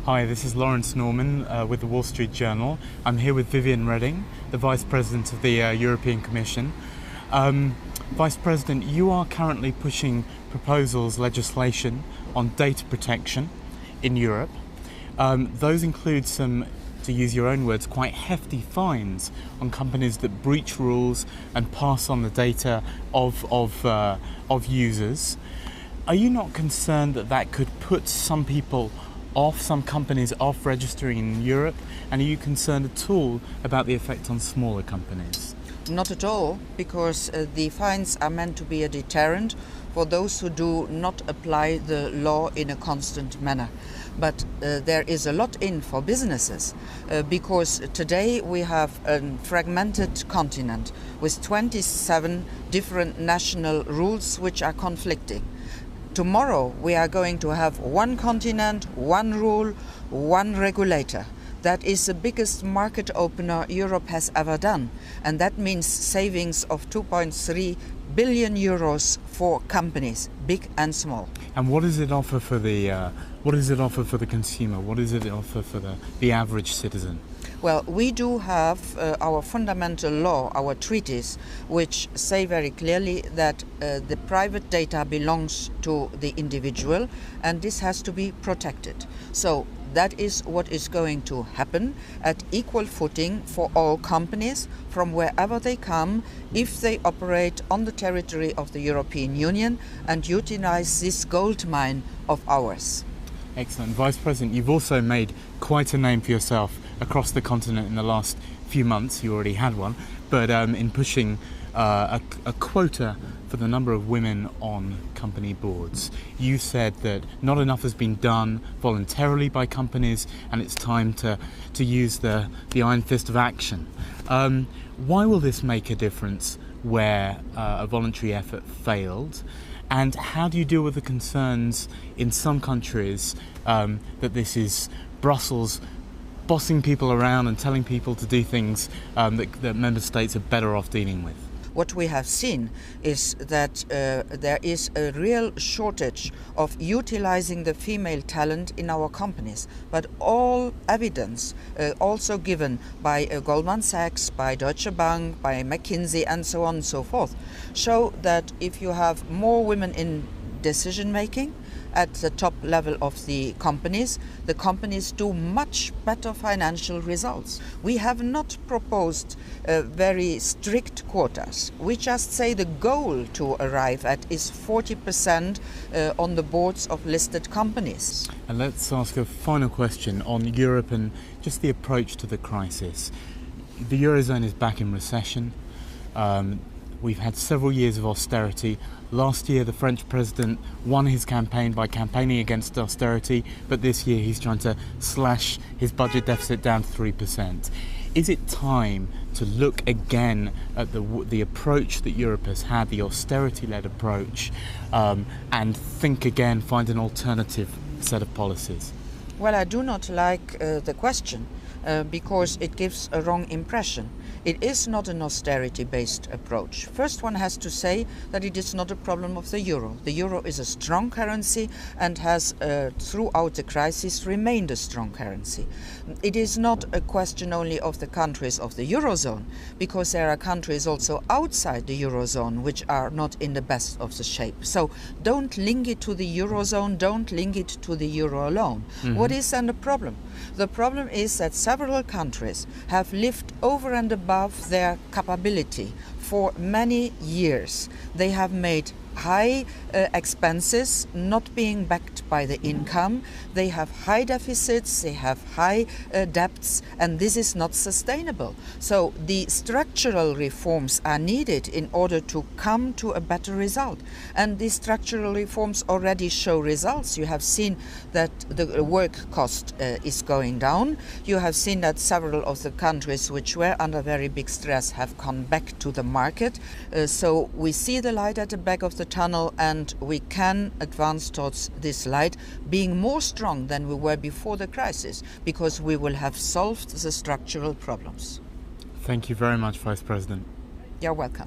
Hi, this is Lawrence Norman with the Wall Street Journal. I'm here with Viviane Reding, the Vice President of the European Commission. Vice President, you are currently pushing proposals, legislation on data protection in Europe. Those include some, to use your own words, quite hefty fines on companies that breach rules and pass on the data of users. Are you not concerned that that could put some people off, some companies off registering in Europe? And are you concerned at all about the effect on smaller companies? Not at all, because the fines are meant to be a deterrent for those who do not apply the law in a constant manner. But there is a lot in for businesses, because today we have a fragmented continent with 27 different national rules which are conflicting. Tomorrow we are going to have one continent, one rule, one regulator. That is the biggest market opener Europe has ever done, and that means savings of 2.3 billion euros for companies, big and small. And what does it offer for the consumer? What does it offer for the average citizen? Well, we do have our fundamental law, our treaties, which say very clearly that the private data belongs to the individual, and this has to be protected. So that is what is going to happen at equal footing for all companies from wherever they come, if they operate on the territory of the European Union and utilize this gold mine of ours. Excellent. Vice President, you've also made quite a name for yourself across the continent in the last few months. You already had one, but in pushing a quota for the number of women on company boards. You said that not enough has been done voluntarily by companies, and it's time to use the iron fist of action. Why will this make a difference where a voluntary effort failed? And how do you deal with the concerns in some countries that this is Brussels bossing people around and telling people to do things that member states are better off dealing with? What we have seen is that there is a real shortage of utilizing the female talent in our companies. But all evidence, also given by Goldman Sachs, by Deutsche Bank, by McKinsey, and so on and so forth, show that if you have more women in decision making at the top level of the companies do much better financial results. We have not proposed very strict quotas. We just say the goal to arrive at is 40% on the boards of listed companies. And let's ask a final question on Europe and just the approach to the crisis. The Eurozone is back in recession. We've had several years of austerity. Last year, the French president won his campaign by campaigning against austerity, but this year he's trying to slash his budget deficit down to 3%. Is it time to look again at the approach that Europe has had, the austerity-led approach, and think again, find an alternative set of policies? Well, I do not like the question because it gives a wrong impression. It is not an austerity-based approach. First, one has to say that it is not a problem of the euro. The euro is a strong currency and has, throughout the crisis, remained a strong currency. It is not a question only of the countries of the eurozone, because there are countries also outside the eurozone which are not in the best of the shape. So don't link it to the eurozone, don't link it to the euro alone. Mm-hmm. What is then the problem? The problem is that several countries have lived over and above their capability for many years. They have made high expenses not being backed by the income. They have high deficits, they have high debts, and this is not sustainable. So the structural reforms are needed in order to come to a better result. And these structural reforms already show results. You have seen that the work cost is going down. You have seen that several of the countries which were under very big stress have come back to the market. So we see the light at the back of the tunnel, and we can advance towards this light, being more strong than we were before the crisis, because we will have solved the structural problems. Thank you very much, Vice President. You're welcome.